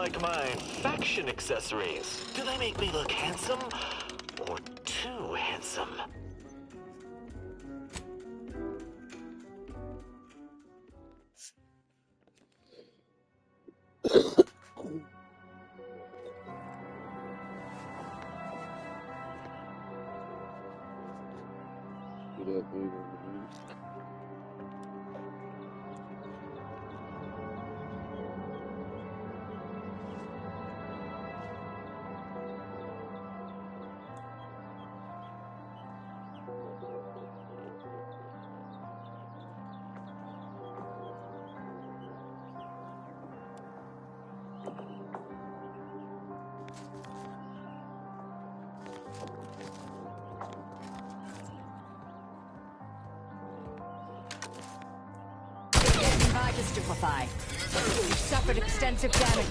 like my faction accessories? Do they make me look handsome or too handsome? To stupefy. You suffered extensive damage.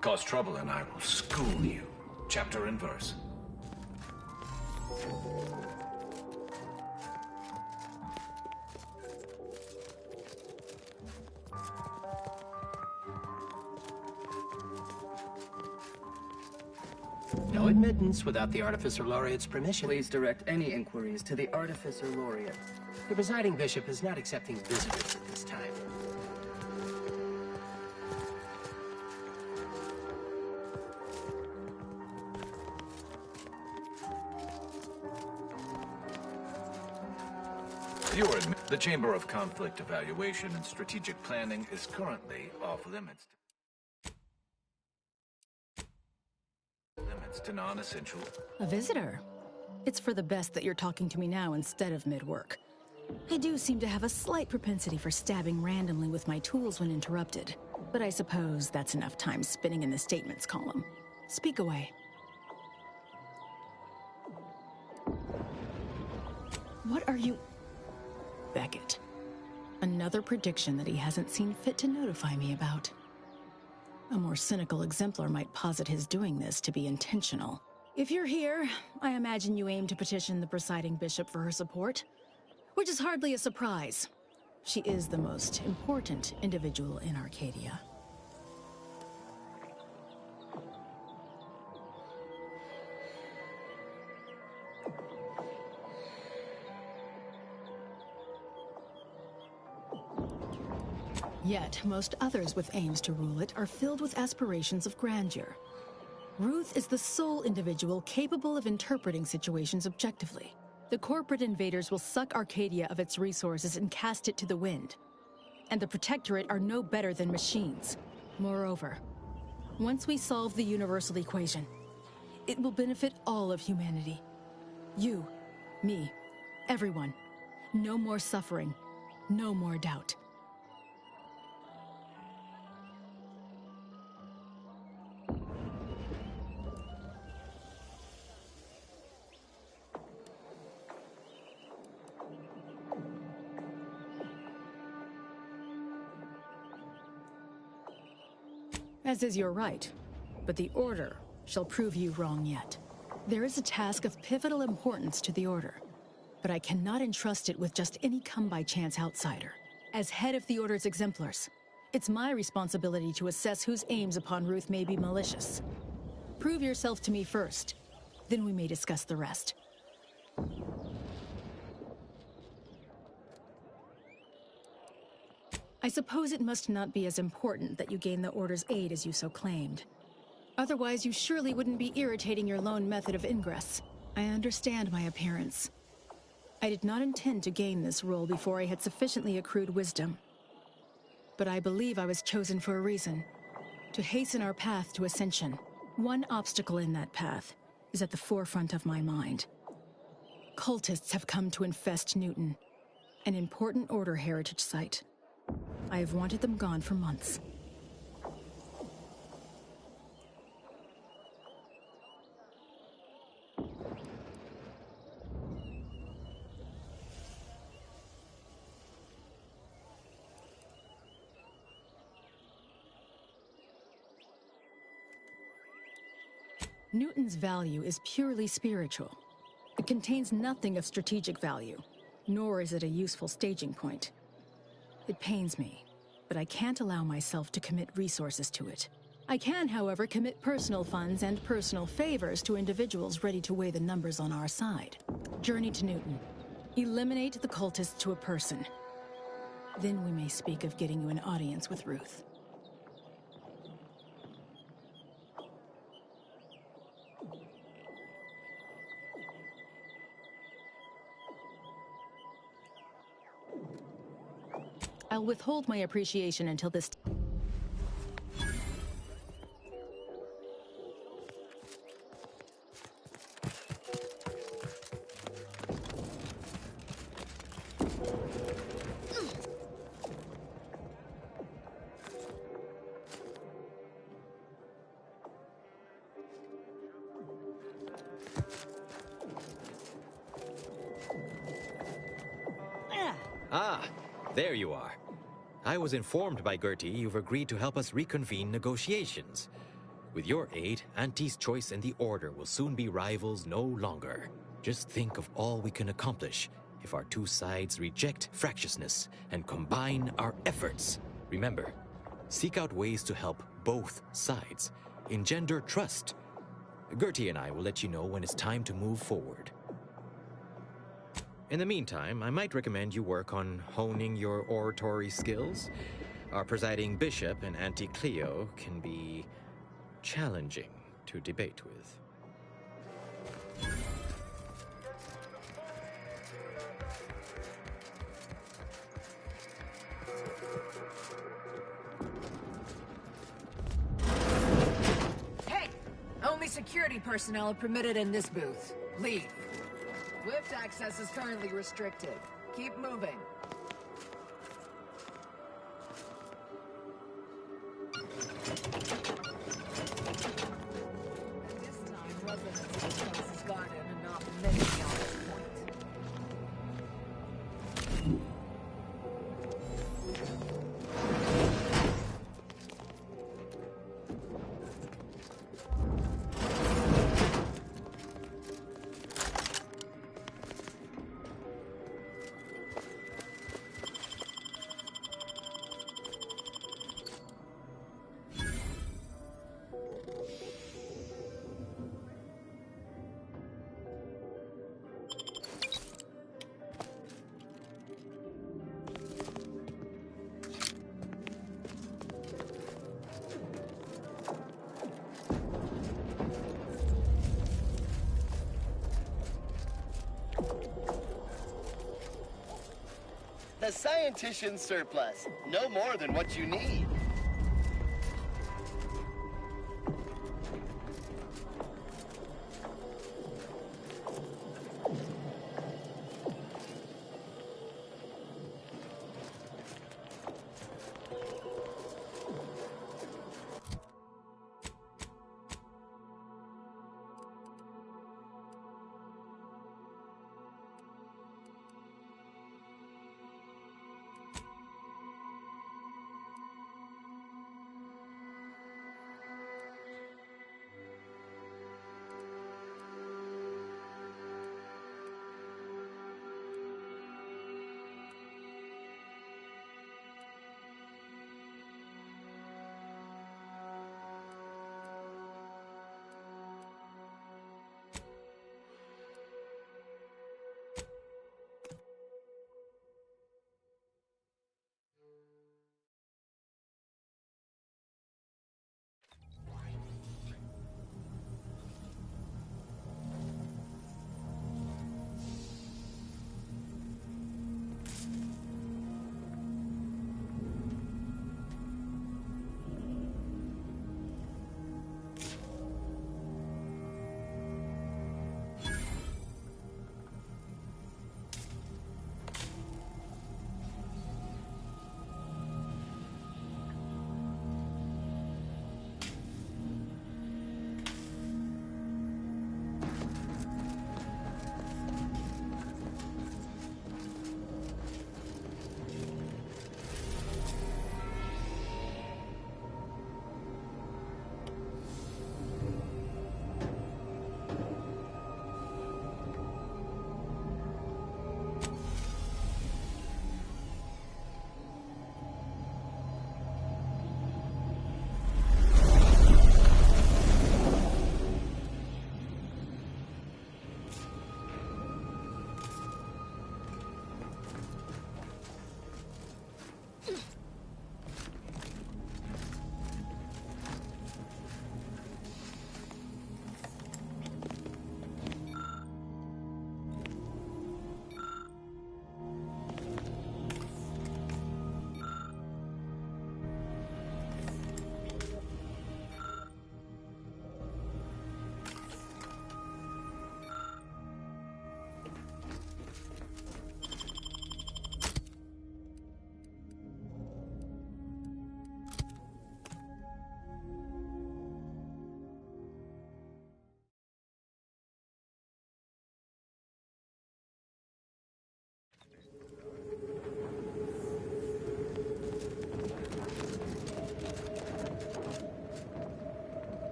Cause trouble and I will school you, chapter and verse. No admittance without the Artificer Laureate's permission. Please direct any inquiries to the Artificer Laureate. The presiding bishop is not accepting visitors at this time. You admit the Chamber of Conflict Evaluation and Strategic Planning is currently off limits. To non-essential. A visitor? It's for the best that you're talking to me now instead of mid-work. I do seem to have a slight propensity for stabbing randomly with my tools when interrupted, but I suppose that's enough time spinning in the statements column. Speak away. What are you... Beckett. Another prediction that he hasn't seen fit to notify me about. A more cynical exemplar might posit his doing this to be intentional. If you're here, I imagine you aim to petition the presiding bishop for her support, which is hardly a surprise. She is the most important individual in Arcadia. Yet, most others with aims to rule it are filled with aspirations of grandeur. Ruth is the sole individual capable of interpreting situations objectively. The corporate invaders will suck Arcadia of its resources and cast it to the wind. And the Protectorate are no better than machines. Moreover, once we solve the universal equation, it will benefit all of humanity. You, me, everyone. No more suffering. No more doubt. As is your right, but the Order shall prove you wrong yet. There is a task of pivotal importance to the Order, but I cannot entrust it with just any come-by-chance outsider. As head of the Order's exemplars, it's my responsibility to assess whose aims upon Ruth may be malicious. Prove yourself to me first, then we may discuss the rest. I suppose it must not be as important that you gain the Order's aid as you so claimed. Otherwise, you surely wouldn't be irritating your lone method of ingress. I understand my appearance. I did not intend to gain this role before I had sufficiently accrued wisdom. But I believe I was chosen for a reason, to hasten our path to ascension. One obstacle in that path is at the forefront of my mind. Cultists have come to infest Newton, an important Order heritage site. I have wanted them gone for months. Newton's value is purely spiritual. It contains nothing of strategic value, nor is it a useful staging point. It pains me, but I can't allow myself to commit resources to it. I can, however, commit personal funds and personal favors to individuals ready to weigh the numbers on our side. Journey to Newton. Eliminate the cultists to a person. Then we may speak of getting you an audience with Ruth. I'll withhold my appreciation until this... Ah, there you are. I was informed by Gertie you've agreed to help us reconvene negotiations. With your aid, Auntie's choice and the Order will soon be rivals no longer. Just think of all we can accomplish if our two sides reject fractiousness and combine our efforts. Remember, seek out ways to help both sides. Engender trust. Gertie and I will let you know when it's time to move forward. In the meantime, I might recommend you work on honing your oratory skills. Our presiding bishop and Auntie Cleo can be challenging to debate with. Hey! Only security personnel are permitted in this booth. Leave. Lift access is currently restricted. Keep moving. At this time, residents of this place is guarded and not permitted beyond this point. The scientician's surplus. No more than what you need.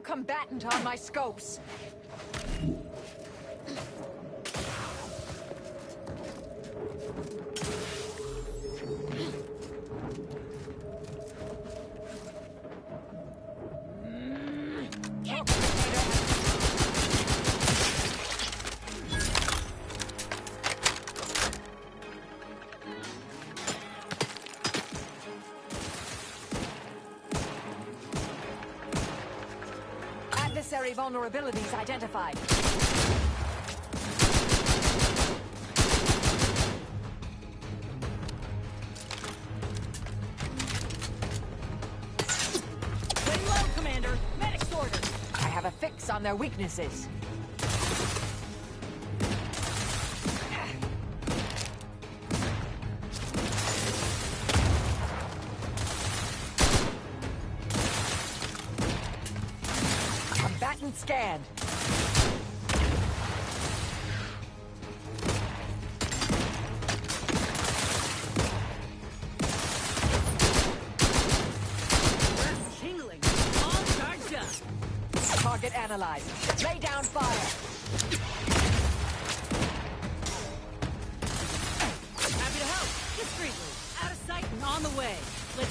combatant on my scopes. Adversary vulnerabilities identified. Lay low, Commander. Medic's order. I have a fix on their weaknesses. Combatant scanned. Tingling. All charged up. Target analyzed. Lay down fire. Happy to help. Discreetly. Out of sight and on the way. Let's...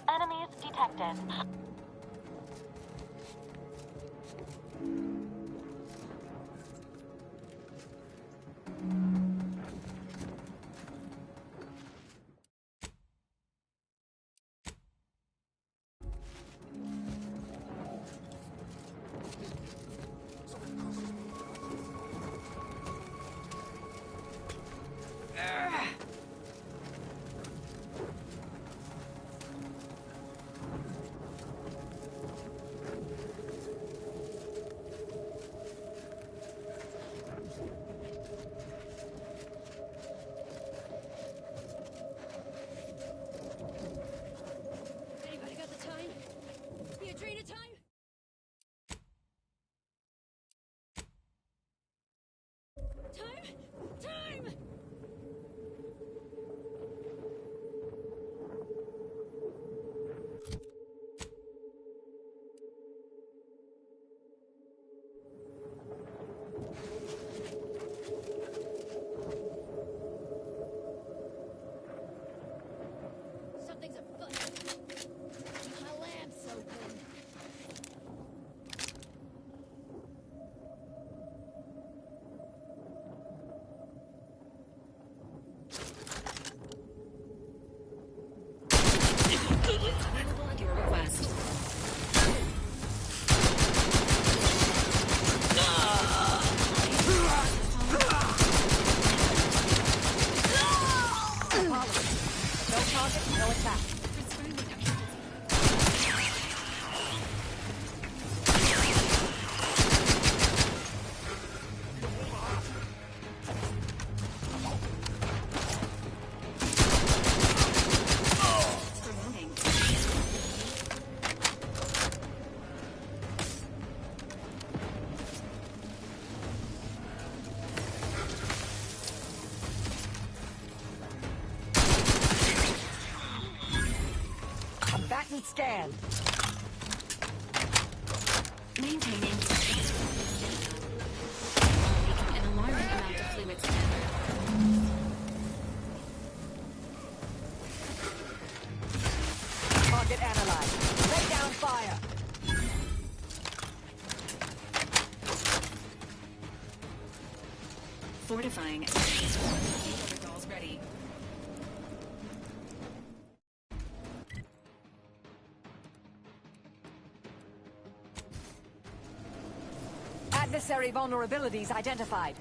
Enemies detected. Reconnaissance scan. Maintaining. Leaking an alarming amount of fluid standard. Target analyzed. Lay down fire. Fortifying. Overalls ready. Adversary vulnerabilities identified.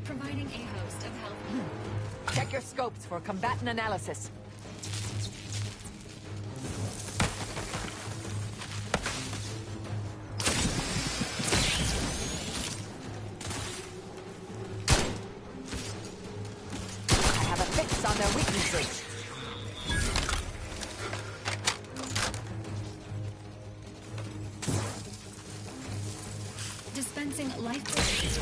Providing a host of health. Check your scopes for combatant analysis. I have a fix on their weaknesses. Dispensing life force.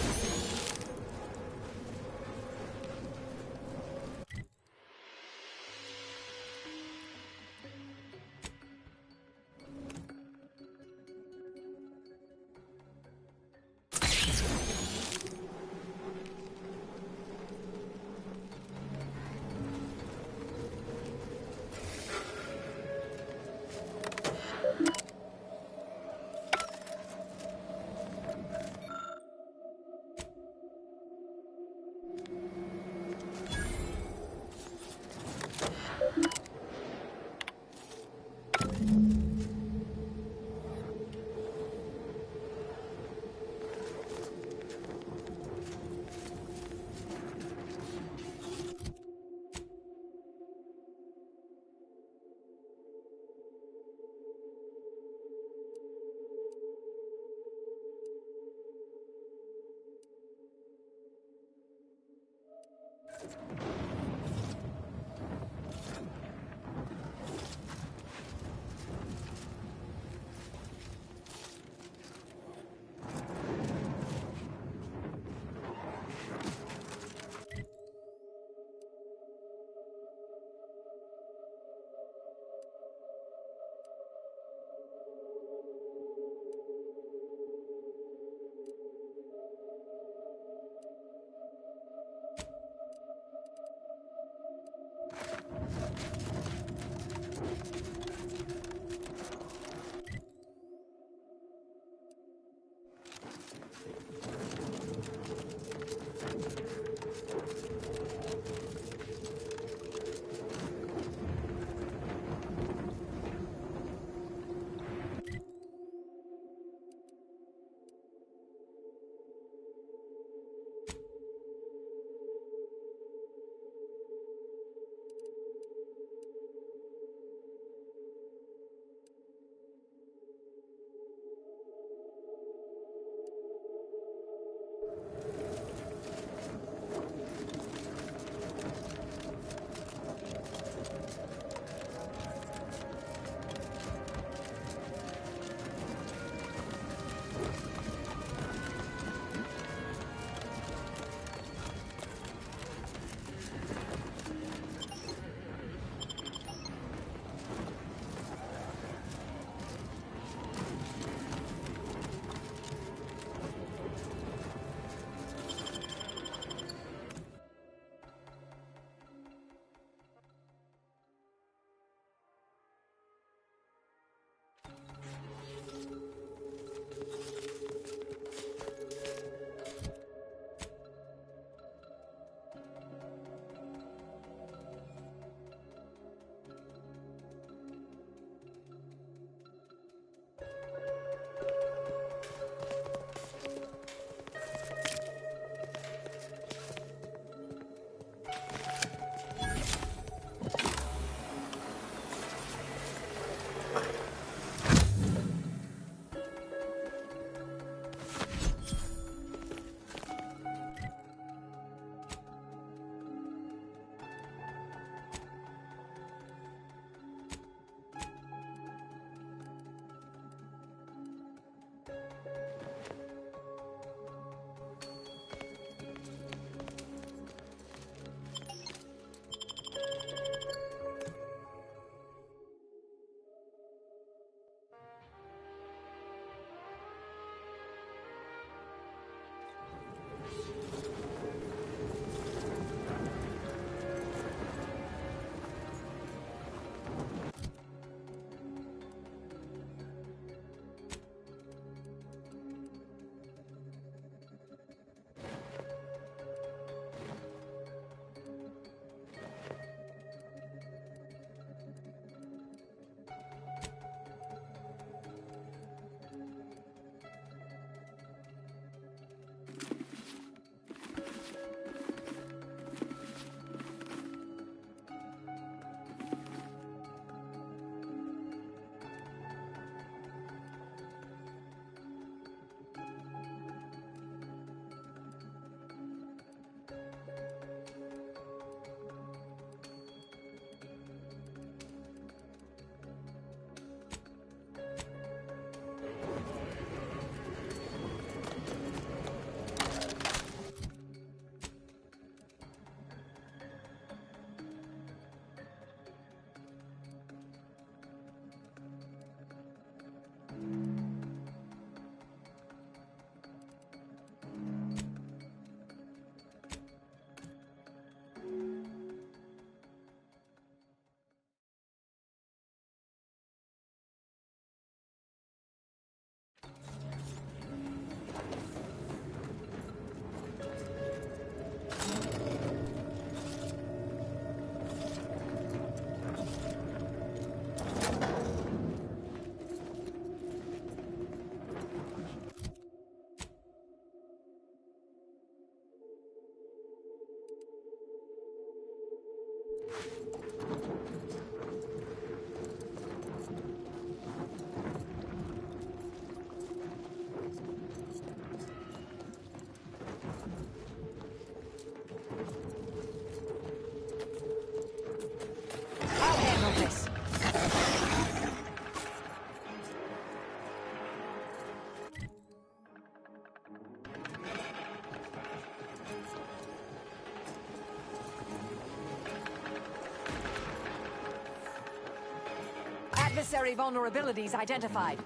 Adversary vulnerabilities identified.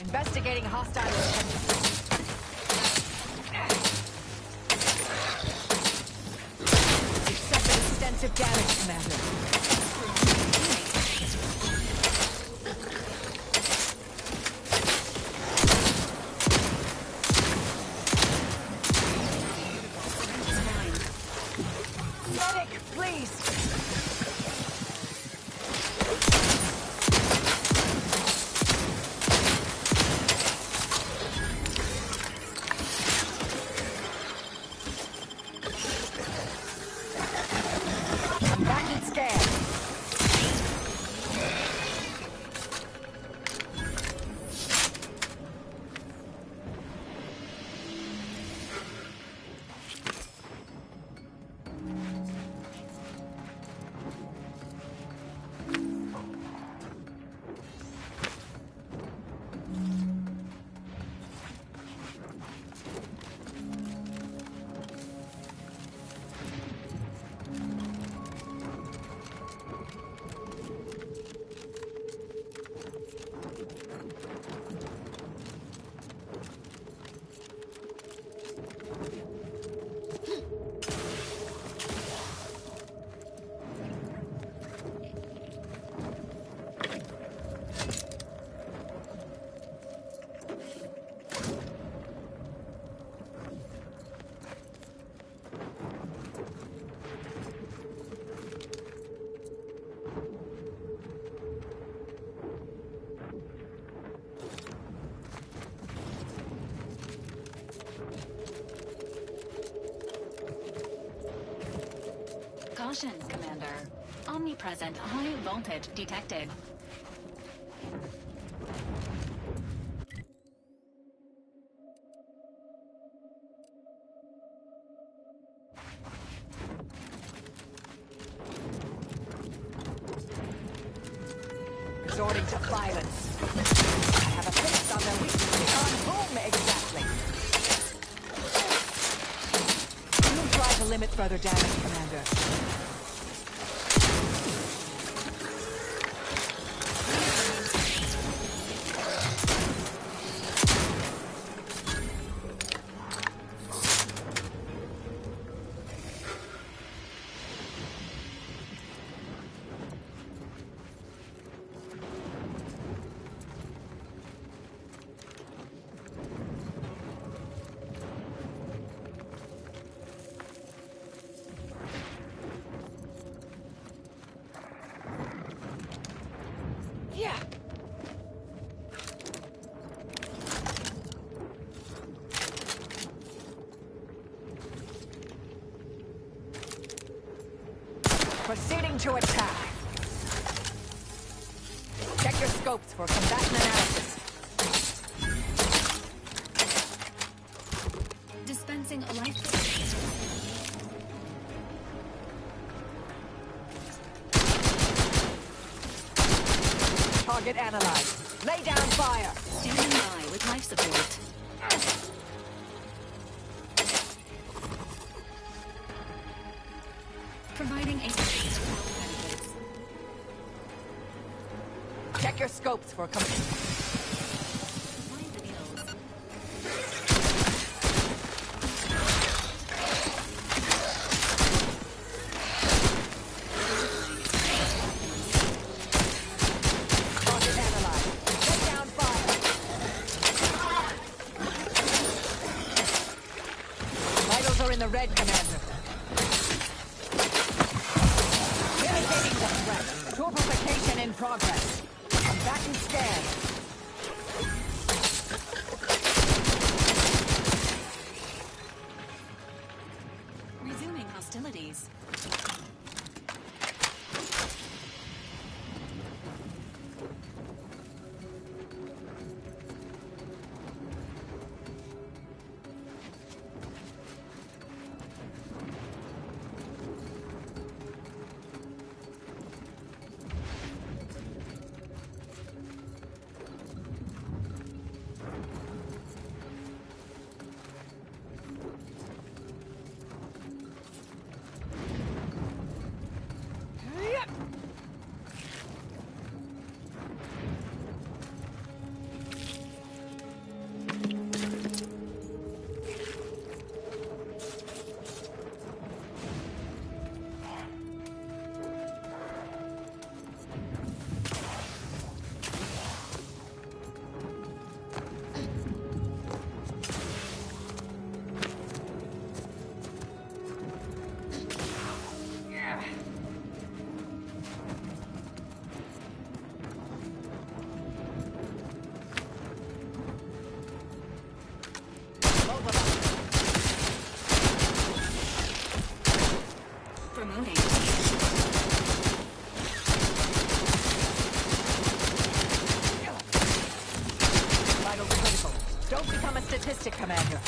Investigating hostile intent. Accepted extensive damage, Commander. Medic, please! Caution, Commander. Omnipresent high voltage detected. Resorting to violence. I have a fix on their weaknesses. On whom exactly? We'll try to limit further damage, Commander. Proceeding to attack. Check your scopes for combatant analysis. Dispensing a life. Target analyzed. Lay down fire. Standing by with life support. Providing a check your scopes for Affirmative, Commander. Mitigating the threat. Turbification in progress. Combatant scan. Resuming hostilities. Promoting. Vital critical. Don't become a statistic, Commander.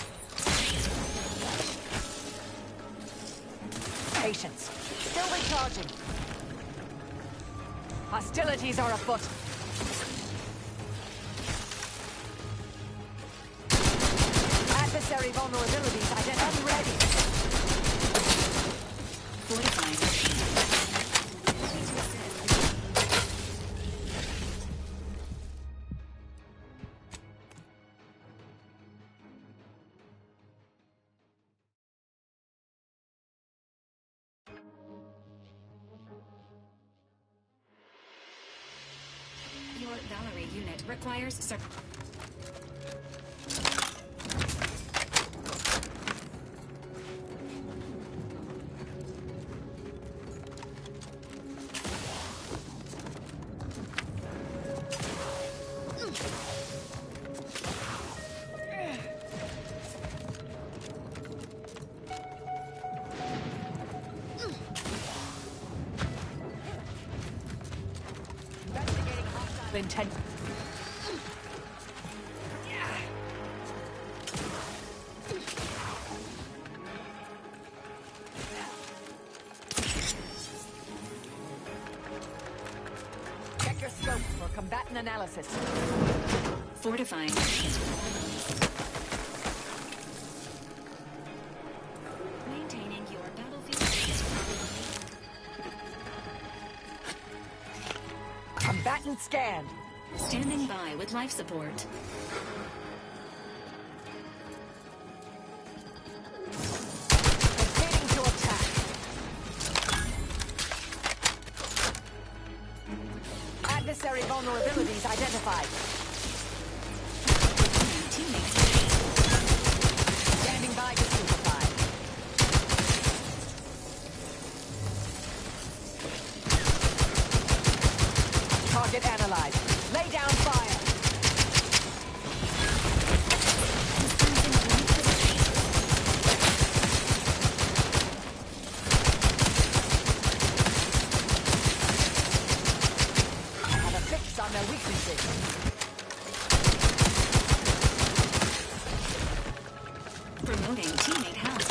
Patience. Still recharging. Hostilities are afoot. Adversary vulnerabilities identified. Ready. Fortifying. Your Valerie unit requires intent. Check your scope for combatant analysis. fortifying. Maintaining your battlefield. Combatant scanned. Standing by with life support. Proceeding to attack. Adversary vulnerabilities identified. Standing by to simplify. Target analyzed. Lay down fire. I have a fix on their weaknesses. Promoting teammate health.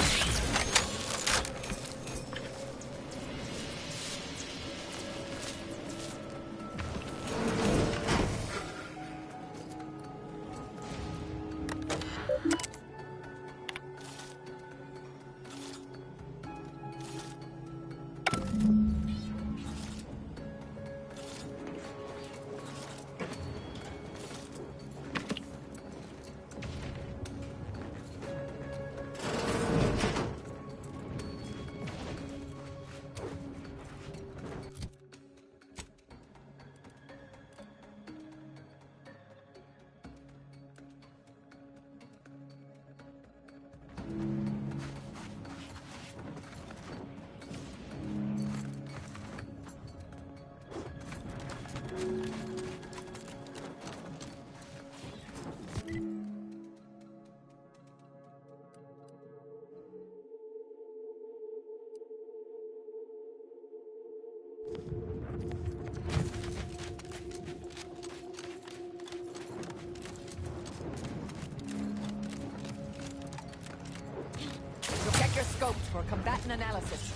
So check your scopes for combatant analysis.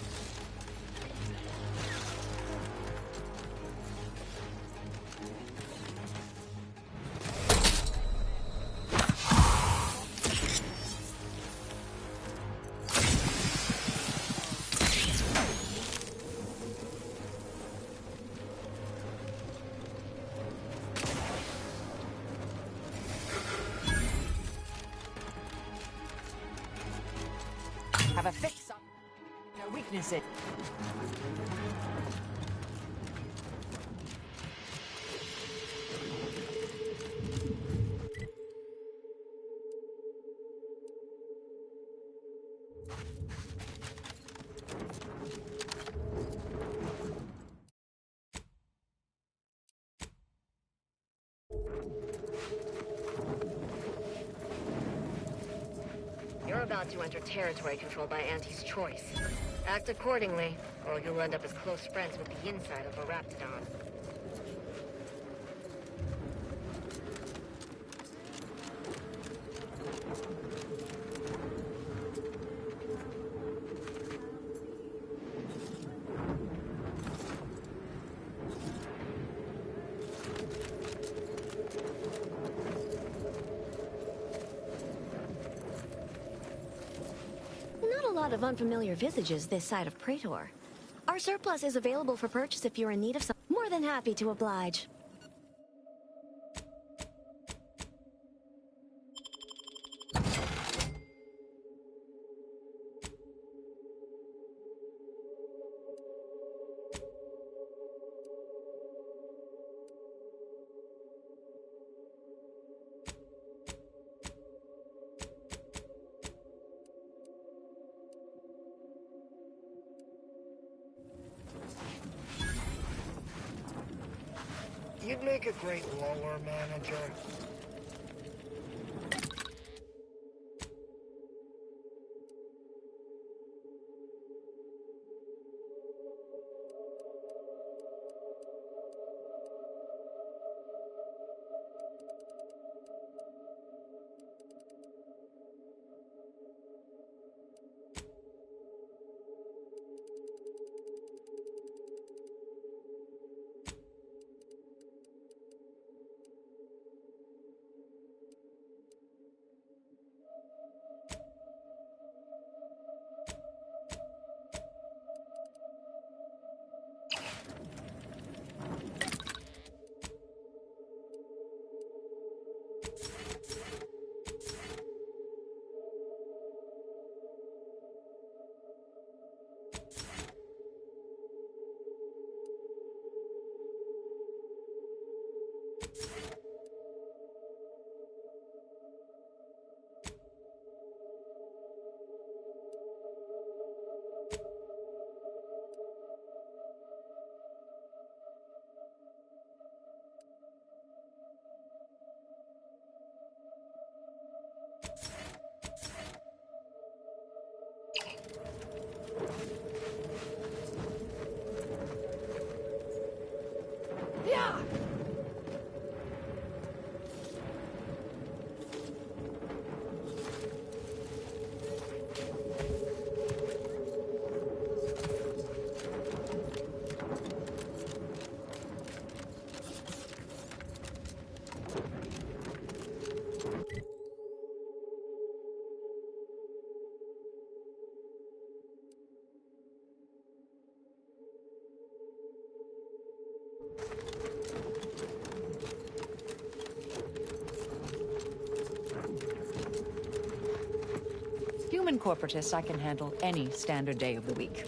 Have a fix on their weaknesses. You're about to enter territory controlled by Auntie's choice. Act accordingly, or you'll end up as close friends with the inside of a Raptidon. Not a lot of unfamiliar visages this side of Praetor. Our surplus is available for purchase if you're in need of some. More than happy to oblige. You'd make a great lore manager. Yeah! Human corporatists I can handle any standard day of the week.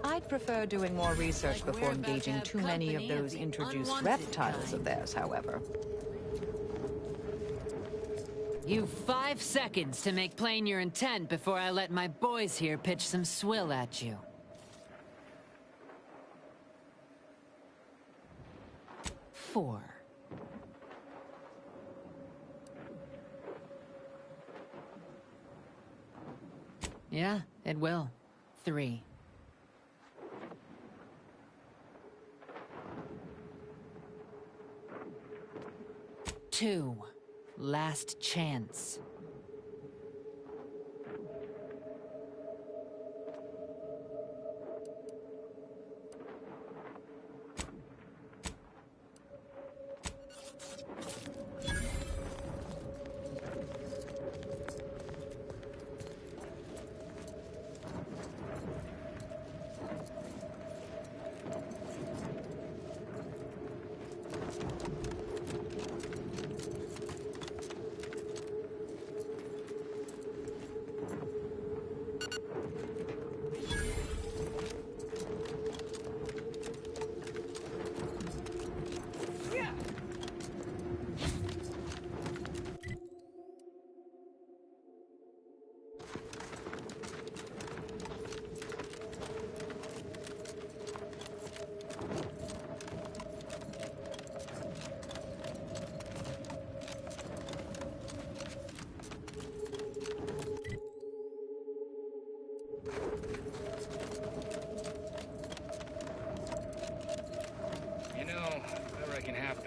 I'd prefer doing more research before engaging too many of those introduced reptiles of theirs, however. You've 5 seconds to make plain your intent before I let my boys here pitch some swill at you. 4. Yeah, it will. 3. 2. Last chance.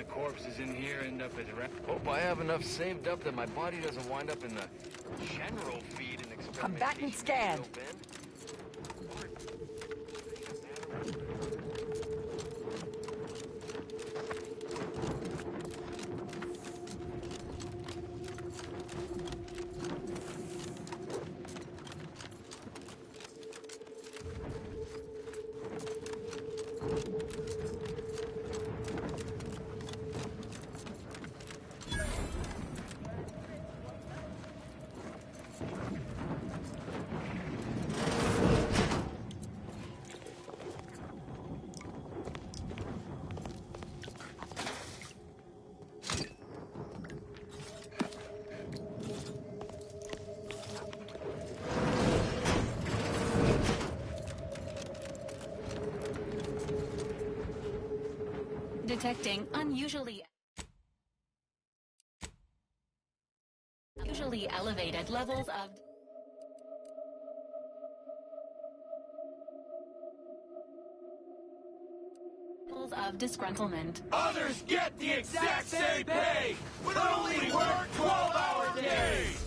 Corpses in here end up as Hope I have enough saved up that my body doesn't wind up in the general feed and experimentation. Come back and scan. Detecting unusually elevated levels of disgruntlement. Others get the exact same pay, but only work 12-hour days!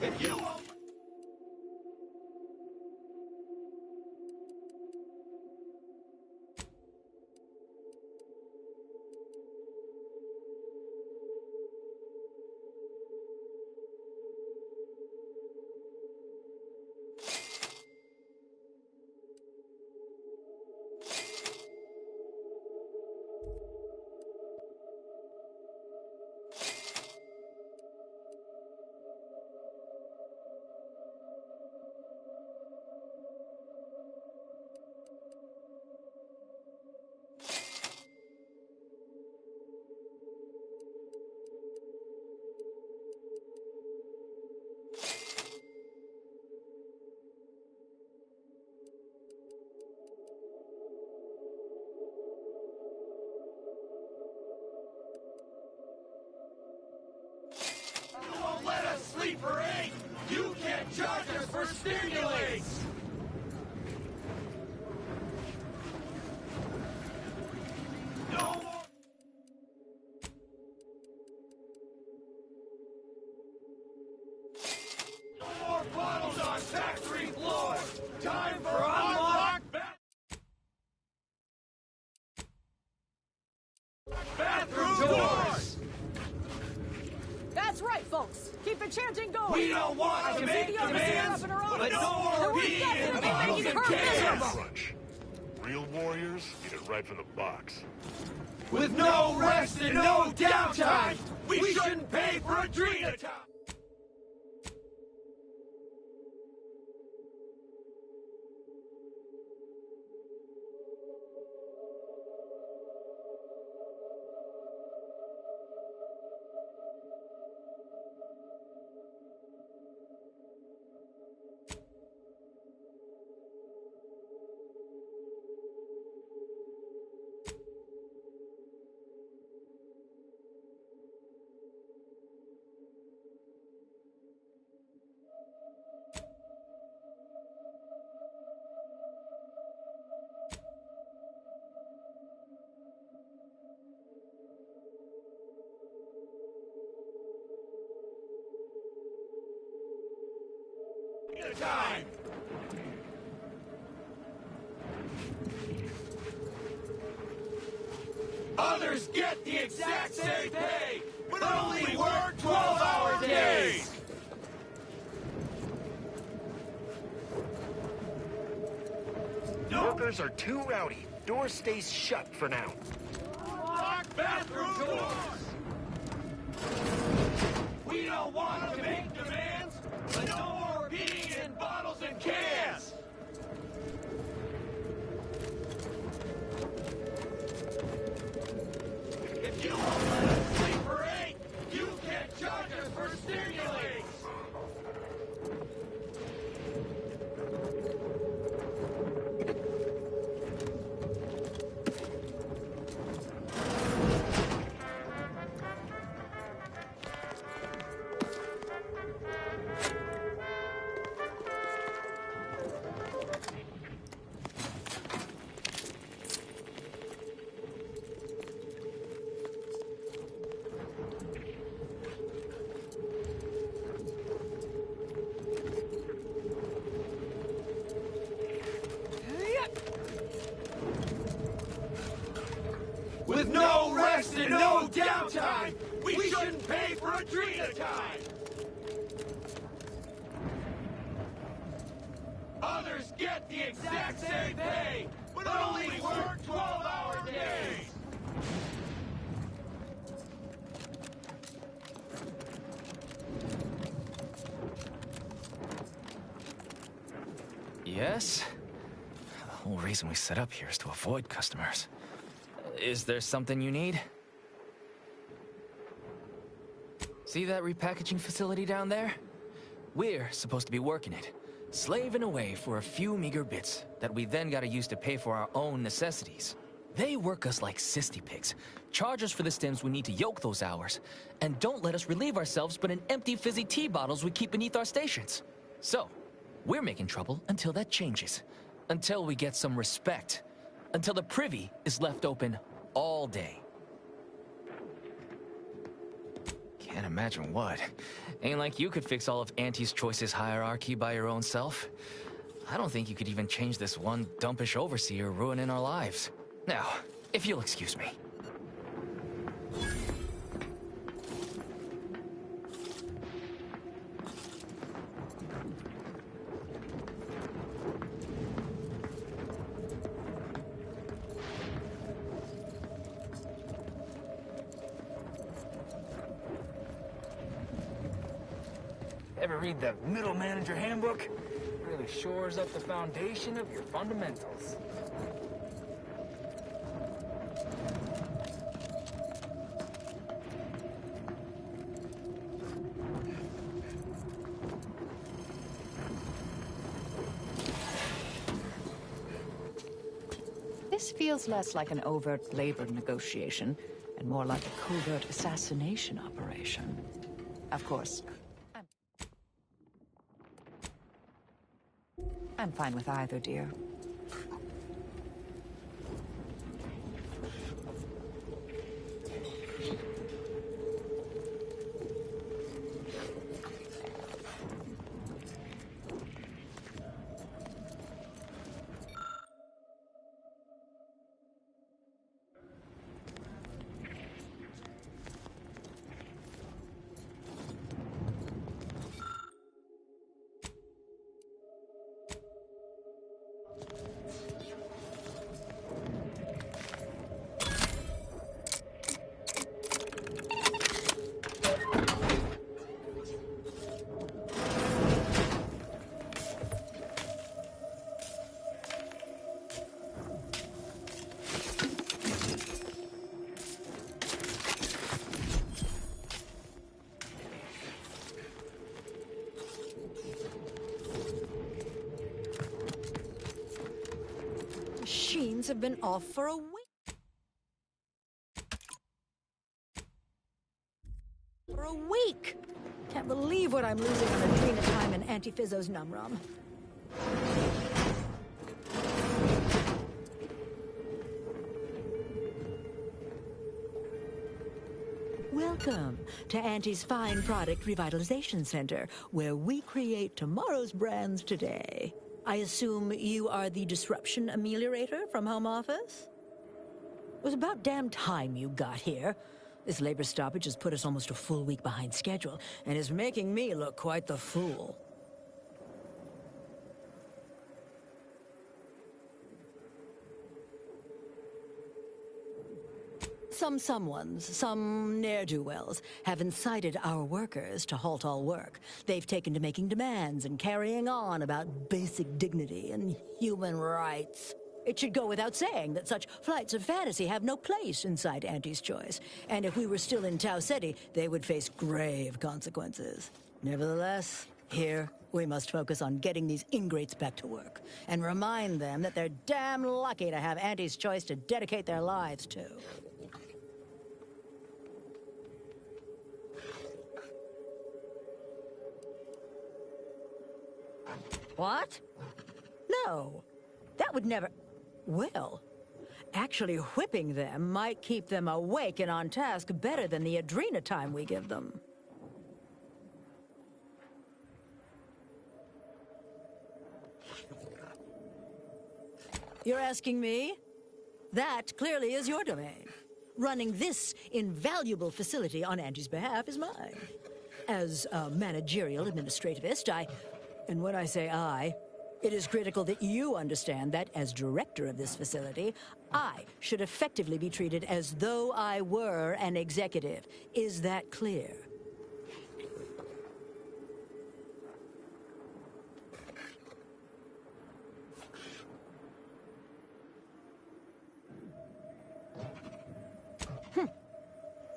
If you won't let us sleep for 8, you can't charge us for stimulates! No more! No more bottles on factory floor! Time for unlock bathroom doors! That's right, folks. Keep the chanting going. We don't want to make demands, but no more pee in bottles and cans! Crunch. Real warriors eat it right from the box. With no rest and no downtime, we shouldn't pay for a drink at a time! at a time! Others get the exact same pay, but only work 12-hour days! Workers are too rowdy. Door stays shut for now. Lock bathroom doors! We don't want to make demands, but no more peeing in bottles and cans! If you won't let us sleep for 8, you can't charge us for stimulates! With no rest and no downtime, we shouldn't pay for a drink at a time! Others get the exact same pay, but only work 12-hour days! Yes? The whole reason we set up here is to avoid customers. Is there something you need? See that repackaging facility down there? We're supposed to be working it, slaving away for a few meager bits that we then gotta use to pay for our own necessities. They work us like cysty pigs, charge us for the stems we need to yoke those hours, and don't let us relieve ourselves but in empty fizzy tea bottles we keep beneath our stations. So, we're making trouble until that changes. Until we get some respect. Until the privy is left open all day. Can't imagine what. Ain't like you could fix all of Auntie's Choice's hierarchy by your own self. I don't think you could even change this one dumpish overseer ruining our lives. Now, if you'll excuse me. Ever read the Middle Manager Handbook? Really shores up the foundation of your fundamentals. This feels less like an overt labor negotiation and more like a covert assassination operation. Of course, I'm fine with either, dear. Machines have been off for a week. Can't believe what I'm losing on Adrena time and Antifizzo's Numrum. Welcome. to Auntie's Fine Product Revitalization Center, where we create tomorrow's brands today. I assume you are the disruption ameliorator from home office? It was about damn time you got here. This labor stoppage has put us almost a full week behind schedule, and is making me look quite the fool. Some ne'er-do-wells, have incited our workers to halt all work. They've taken to making demands and carrying on about basic dignity and human rights. It should go without saying that such flights of fantasy have no place inside Auntie's Choice. And if we were still in Tau Ceti, they would face grave consequences. Nevertheless, here, we must focus on getting these ingrates back to work, and remind them that they're damn lucky to have Auntie's Choice to dedicate their lives to. What? No, that would never... Well, actually whipping them might keep them awake and on task better than the adrena time we give them. You're asking me? That clearly is your domain. Running this invaluable facility on Angie's behalf is mine. As a managerial administrativist, and when I say I, it is critical that you understand that, as director of this facility, I should effectively be treated as though I were an executive. Is that clear?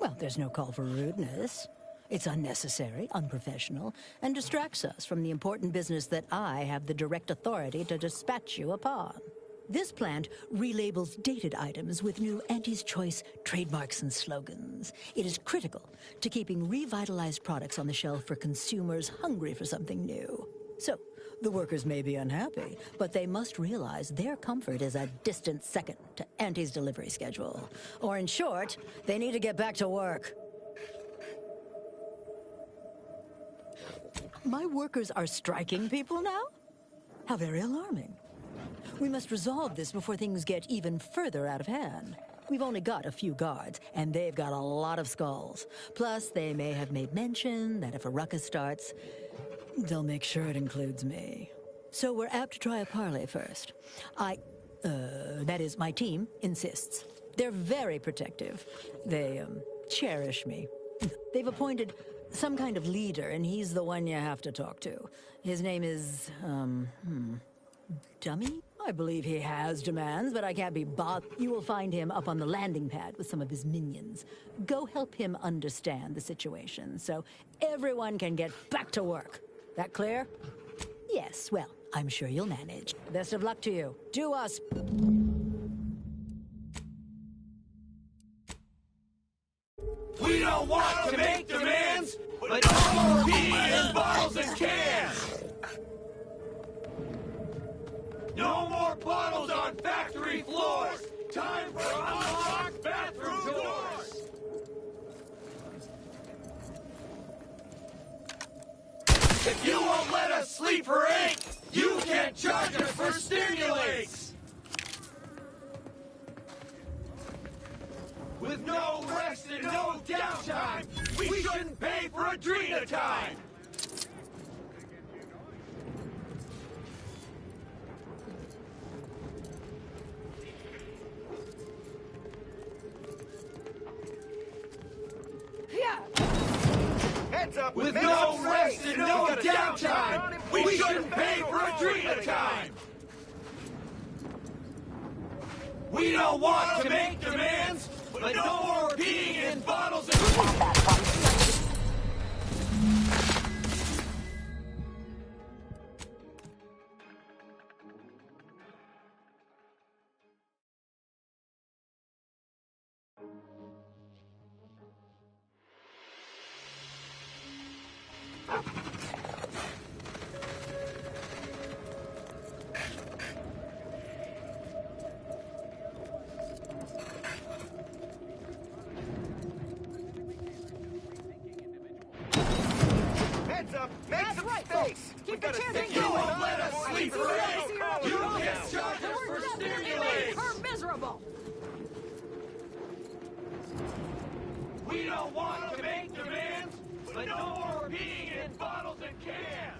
Well, there's no call for rudeness. It's unnecessary, unprofessional, and distracts us from the important business that I have the direct authority to dispatch you upon. This plant relabels dated items with new Auntie's Choice trademarks and slogans. It is critical to keeping revitalized products on the shelf for consumers hungry for something new. So, the workers may be unhappy, but they must realize their comfort is a distant second to Auntie's delivery schedule. Or in short, they need to get back to work. My workers are striking people now? How very alarming. We must resolve this before things get even further out of hand. We've only got a few guards, and they've got a lot of skulls. Plus, they may have made mention that if a ruckus starts, they'll make sure it includes me. So we're apt to try a parley first. That is, my team insists. They're very protective. They, cherish me. They've appointed some kind of leader, and he's the one you have to talk to. His name is, Dummy? I believe he has demands, but I can't be bothered. You will find him up on the landing pad with some of his minions. Go help him understand the situation, so everyone can get back to work. That clear? Yes, well, I'm sure you'll manage. Best of luck to you. Do us... We don't want to make demands, but no more peeing in bottles and cans! No more bottles on factory floors! Time for unlocked bathroom doors! If you won't let us sleep for 8, you can't charge us for stimulates! With no rest and no downtime, we shouldn't pay for adrena time! Heads up With no rest and no downtime, we shouldn't pay for adrena time! We don't want to make demands, but no more peeing in bottles and... You won't let us sleep right! You get charges for stimulating! Her miserable! We don't want to make demands, but no more peeing in bottles and cans!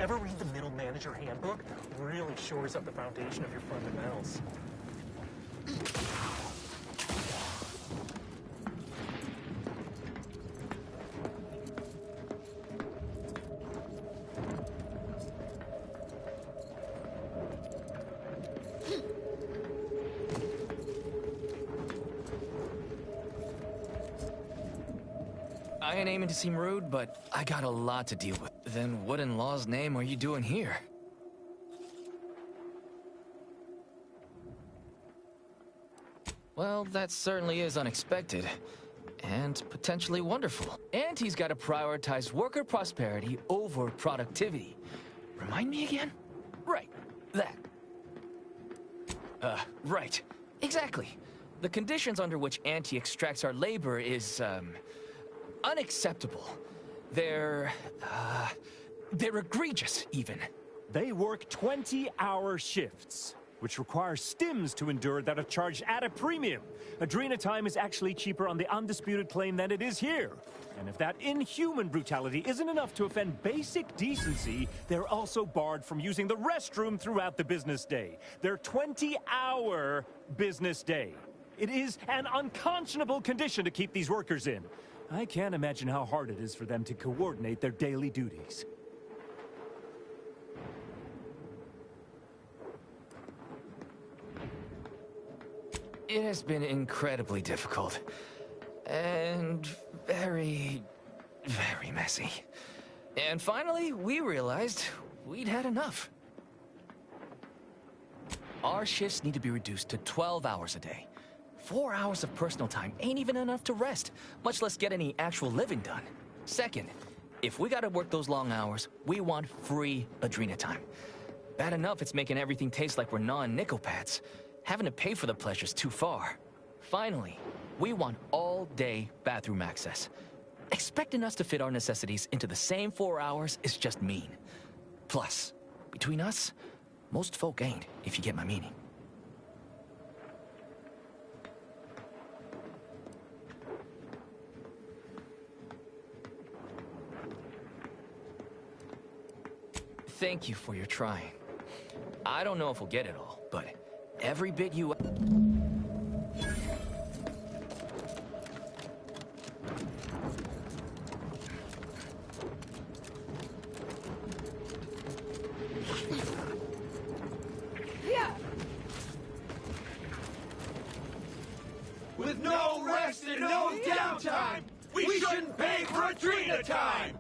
Ever read the Middle Manager Handbook? Really shores up the foundation of your fundamentals. I ain't aiming to seem rude, but I got a lot to deal with. Then what in law's name are you doing here? Well, that certainly is unexpected. And potentially wonderful. And he's got to prioritize worker prosperity over productivity. Remind me again? Right, that. Right. Exactly. The conditions under which Auntie extracts our labor is, unacceptable. They're egregious, even. They work 20-hour shifts, which require stims to endure that are charged at a premium. Adrena time is actually cheaper on the undisputed claim than it is here. And if that inhuman brutality isn't enough to offend basic decency, they're also barred from using the restroom throughout the business day. Their 20-hour business day. It is an unconscionable condition to keep these workers in. I can't imagine how hard it is for them to coordinate their daily duties. It has been incredibly difficult. And very, very messy. And finally, we realized we'd had enough. Our shifts need to be reduced to 12 hours a day. 4 hours of personal time ain't even enough to rest, much less get any actual living done. Second, if we gotta work those long hours, we want free Adrena time. Bad enough it's making everything taste like we're gnawing nickel pads. Having to pay for the pleasure's too far. Finally, we want all-day bathroom access. Expecting us to fit our necessities into the same 4 hours is just mean. Plus, between us, most folk ain't, if you get my meaning. Thank you for your trying. I don't know if we'll get it all, but every bit you... With no rest and no downtime, we shouldn't pay for Adrena time!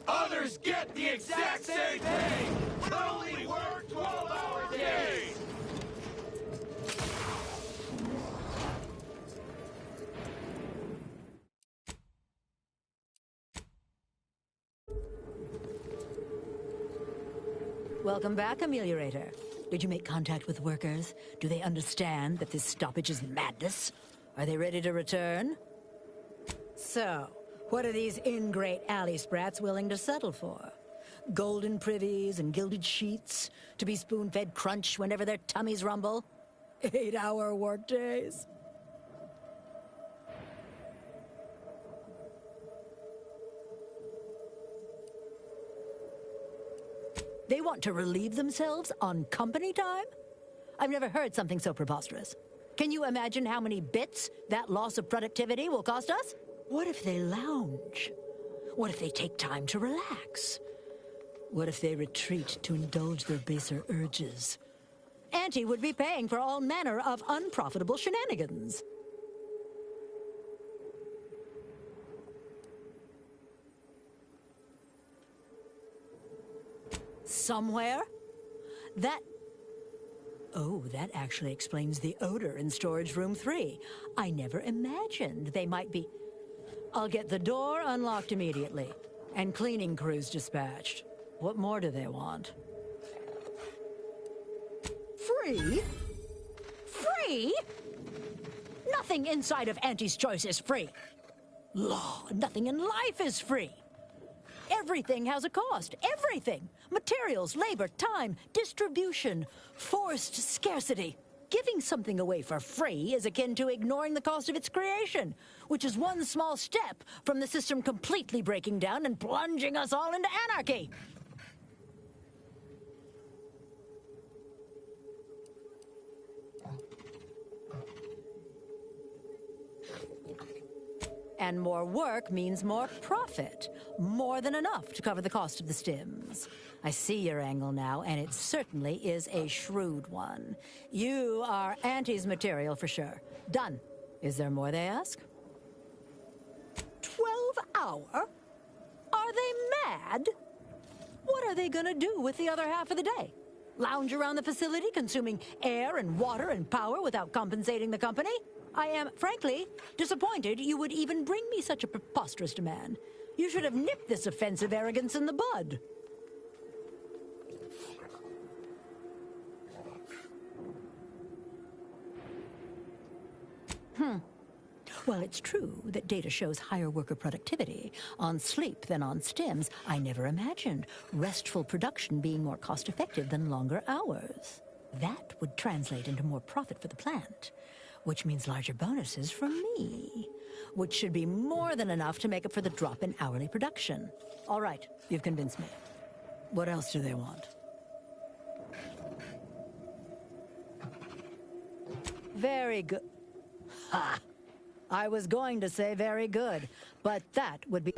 Others get the exact same pay, but only work 12-hour days! Welcome back, Ameliorator. Did you make contact with workers? Do they understand that this stoppage is madness? Are they ready to return? So, what are these ingrate alley sprats willing to settle for? Golden privies and gilded sheets? To be spoon-fed crunch whenever their tummies rumble? 8-hour workdays? They want to relieve themselves on company time? I've never heard something so preposterous. Can you imagine how many bits that loss of productivity will cost us? What if they lounge? What if they take time to relax? What if they retreat to indulge their baser urges? Auntie would be paying for all manner of unprofitable shenanigans. Somewhere? Oh, that actually explains the odor in storage room 3. I never imagined they might be... I'll get the door unlocked immediately, and cleaning crews dispatched. What more do they want? Free? Free? Nothing inside of Auntie's Choice is free. Law, nothing in life is free. Everything has a cost. Everything. Materials, labor, time, distribution, forced scarcity. Giving something away for free is akin to ignoring the cost of its creation, which is one small step from the system completely breaking down and plunging us all into anarchy. And more work means more profit. More than enough to cover the cost of the stims. I see your angle now, and it certainly is a shrewd one. You are Auntie's material for sure. Done. Is there more they ask? 12 hour? Are they mad? What are they gonna do with the other half of the day? Lounge around the facility, consuming air and water and power without compensating the company? I am, frankly, disappointed you would even bring me such a preposterous demand. You should have nipped this offensive arrogance in the bud. Well, it's true that data shows higher worker productivity on sleep than on stims. I never imagined restful production being more cost-effective than longer hours. That would translate into more profit for the plant, which means larger bonuses for me, which should be more than enough to make up for the drop in hourly production. All right, you've convinced me. What else do they want? Very good. Ha! I was going to say very good, but that would be...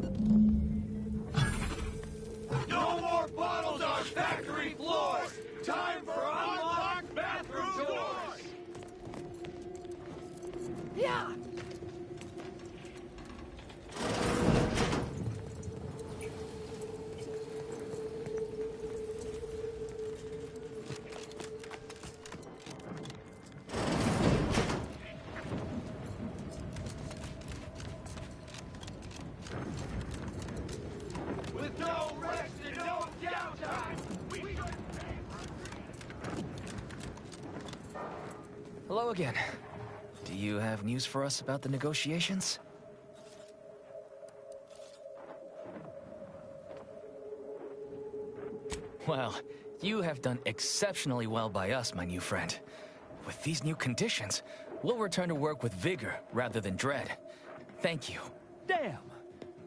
No more bottles on factory floors! Time for unlocked bathroom doors! Yeah! With no rest and no downtime, we could... Hello again. Do you have news for us about the negotiations? Well, you have done exceptionally well by us, my new friend. With these new conditions, we'll return to work with vigor rather than dread. Thank you. Damn!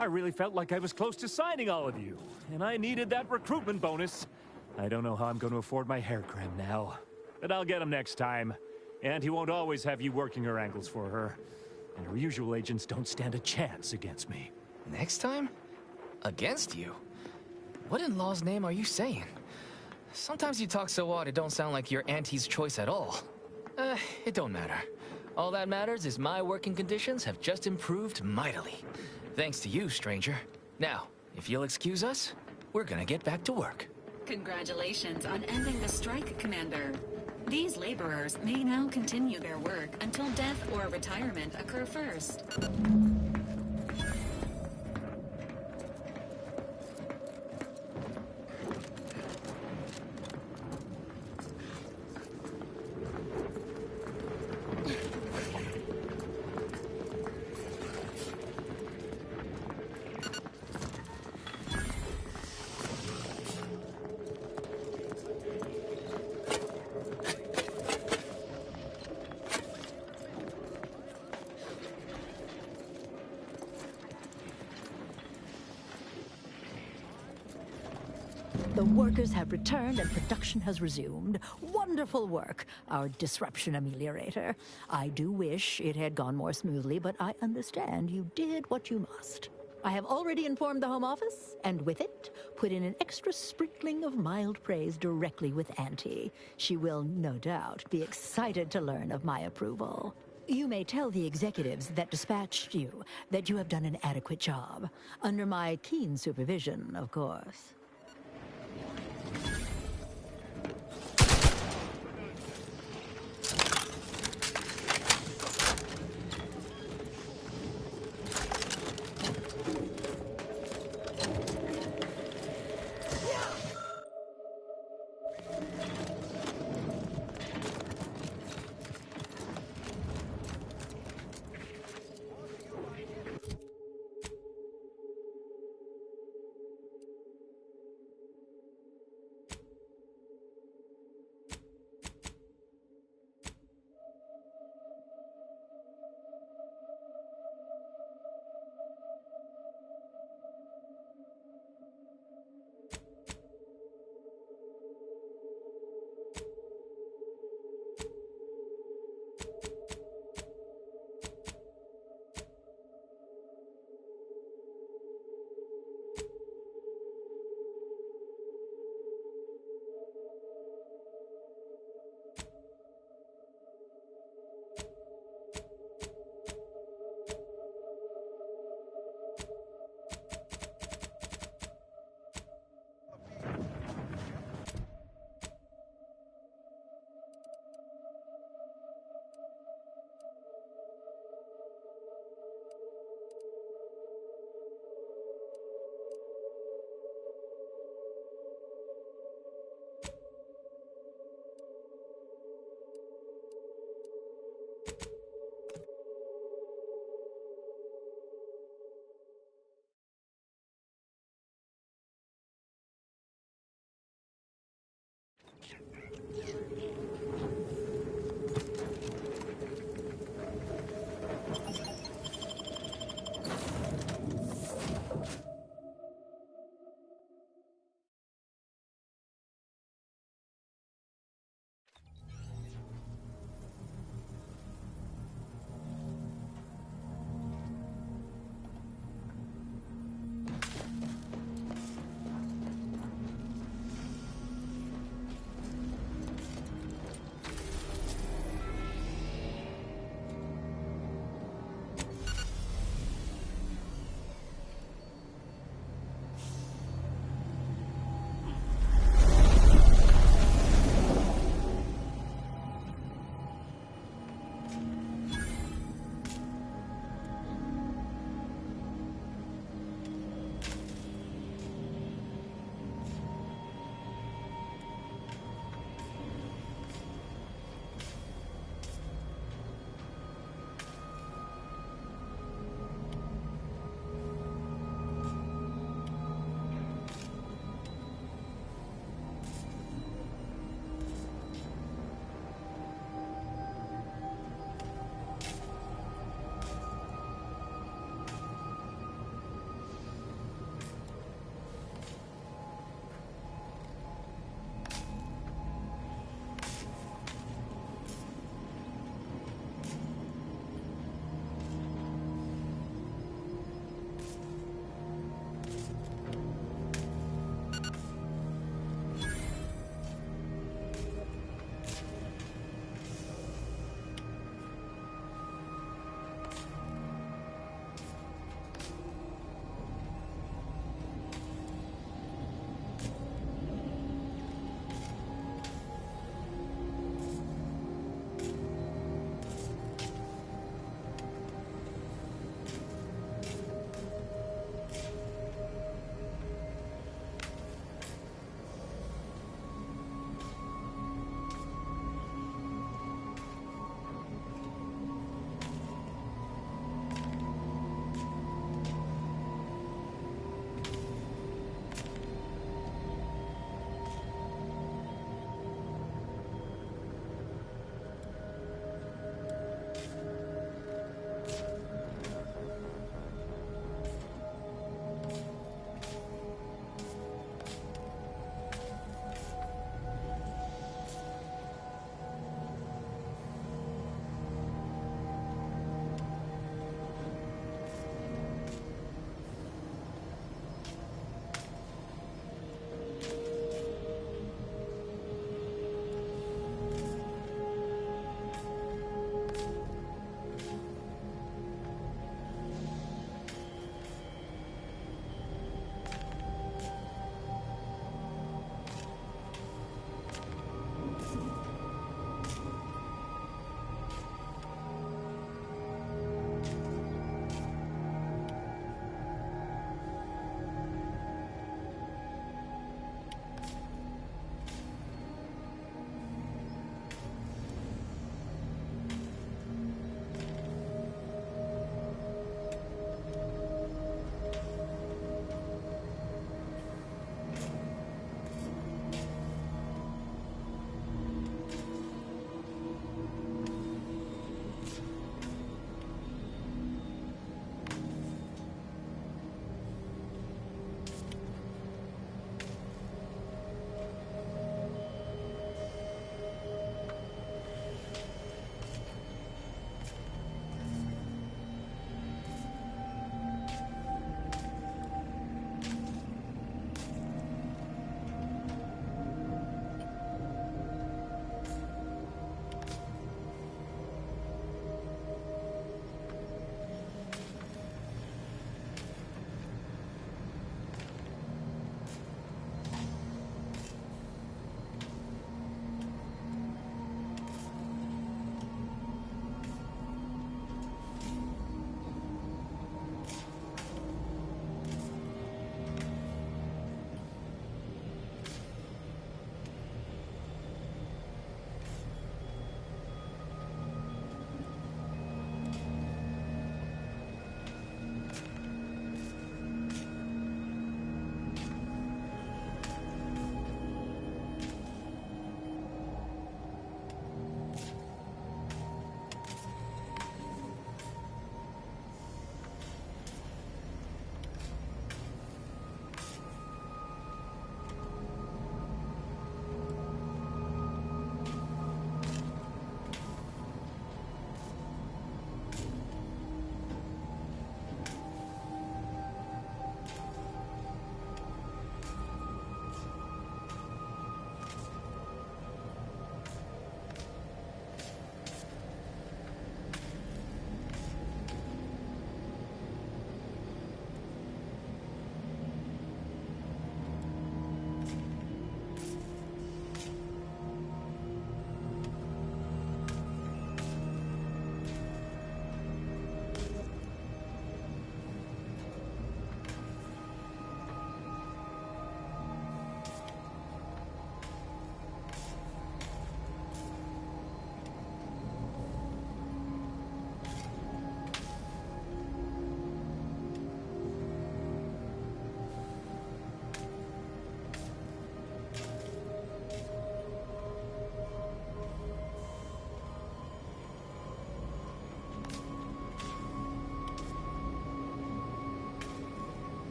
I really felt like I was close to signing all of you, and I needed that recruitment bonus. I don't know how I'm going to afford my hair cream now, but I'll get him next time. And he won't always have you working her ankles for her. And her usual agents don't stand a chance against me. Next time? Against you? What in law's name are you saying? Sometimes you talk so odd it don't sound like you're Auntie's choice at all. It don't matter. All that matters is my working conditions have just improved mightily. Thanks to you, stranger. Now, if you'll excuse us, we're gonna get back to work. Congratulations on ending the strike, Commander. These laborers may now continue their work until death or retirement occur first. The workers have returned and production has resumed. Wonderful work, our disruption ameliorator. I do wish it had gone more smoothly, but I understand you did what you must. I have already informed the Home Office, and with it, put in an extra sprinkling of mild praise directly with Auntie. She will, no doubt, be excited to learn of my approval. You may tell the executives that dispatched you that you have done an adequate job. Under my keen supervision, of course.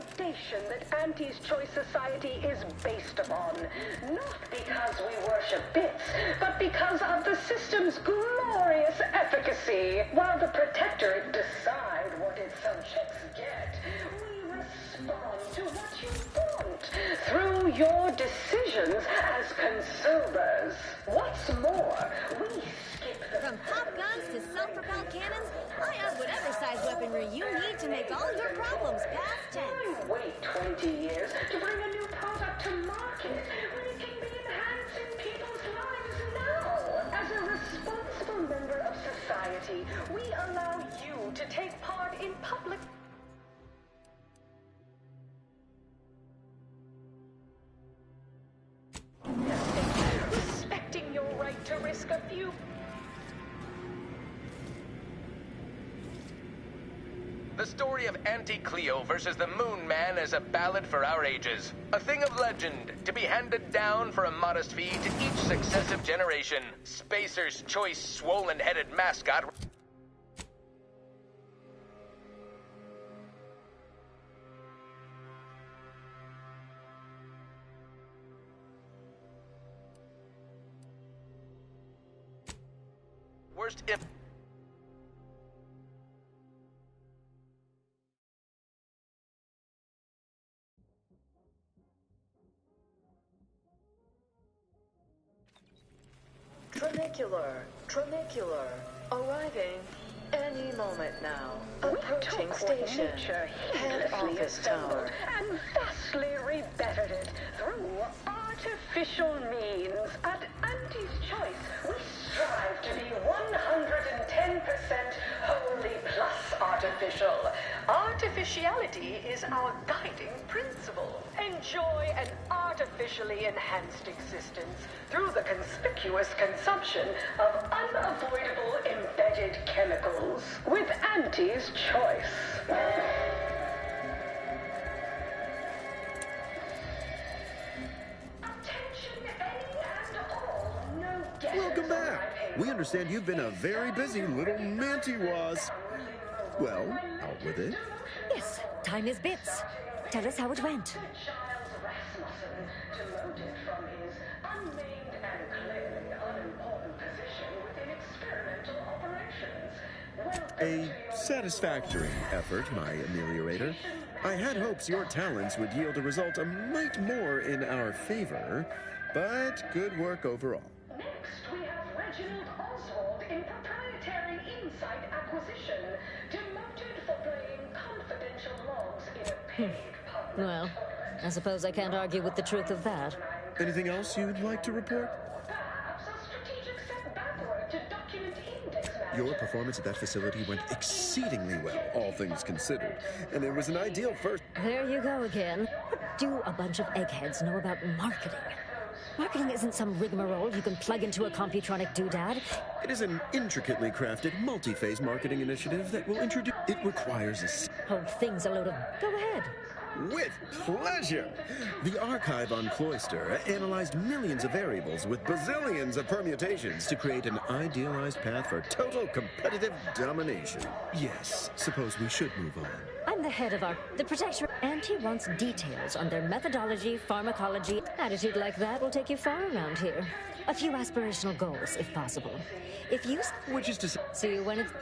foundation that Auntie's Choice Society is based upon. Not because we worship bits, but because of the system's glorious efficacy. While the Protectorate decide what its subjects get, we respond to what you want through your decisions as consumers. What's more, we skip the... From pop guns to self-propelled cannons, I have whatever size weaponry you need to make all your problems past tense. Why wait 20 years to bring a new product to market when it can be enhancing people's lives now? As a responsible member of society, we allow you to take part in public... respecting your right to risk a few... The story of Auntie Cleo versus the Moon Man is a ballad for our ages. A thing of legend, to be handed down for a modest fee to each successive generation. Spacer's choice swollen-headed mascot... Worst if... Tramicular, arriving any moment now. Approaching station, head office tower, and vastly rebettered it through artificial means. At Auntie's Choice, we strive to be 110% wholly plus artificial. Artificiality is our guiding principle. Enjoy an artificially enhanced existence through the conspicuous consumption of unavoidable embedded chemicals with Auntie's Choice. Welcome back. We understand you've been a very busy little manty-was. Well, out with it. Yes, time is bits. Tell us how it went. Demoted from his unnamed and clearly unimportant position within experimental operations. A satisfactory effort, my ameliorator. I had hopes your talents would yield a result a mite more in our favor, but good work overall. Next, we have Reginald Oswald in proprietary insight acquisition, demoted for playing confidential logs in a paid public. Well, I suppose I can't argue with the truth of that. Anything else you'd like to report? Perhaps a strategic step backward to document index manager. Your performance at that facility went exceedingly well, all things considered. And it was an ideal first... There you go again. What do a bunch of eggheads know about marketing? Marketing isn't some rigmarole you can plug into a Computronic doodad. It is an intricately crafted, multi-phase marketing initiative that will introduce... It requires a... Whole thing's a load of... Go ahead. With pleasure! The archive on Cloister analyzed millions of variables with bazillions of permutations to create an idealized path for total competitive domination. Yes, suppose we should move on. I'm the head of the protection. Auntie wants details on their methodology, pharmacology. Attitude like that will take you far around here. A few aspirational goals, if possible. If you... Which is to say... See you when it's...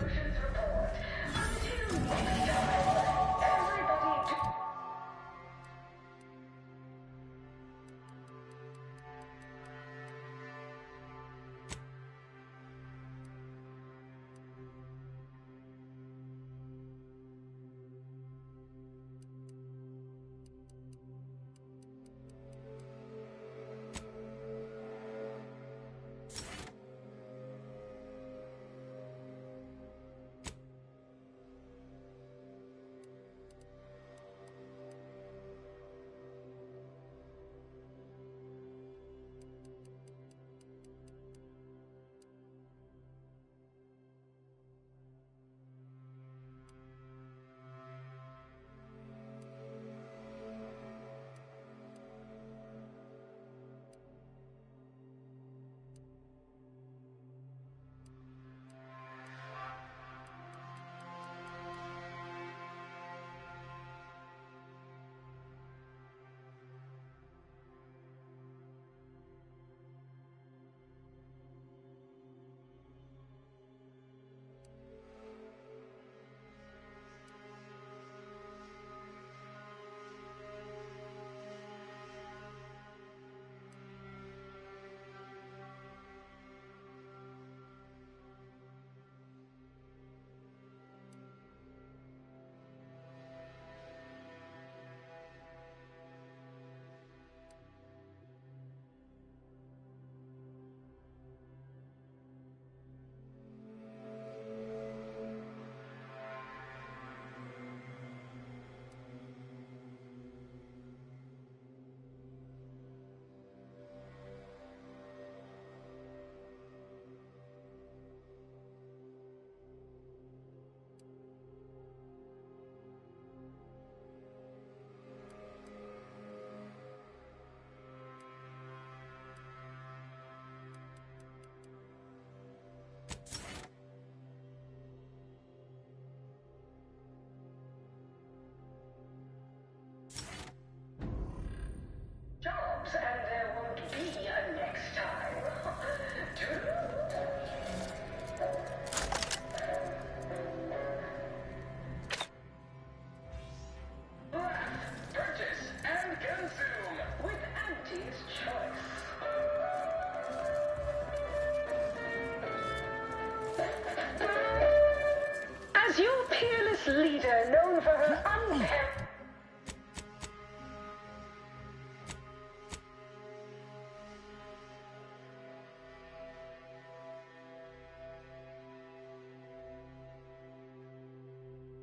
known for her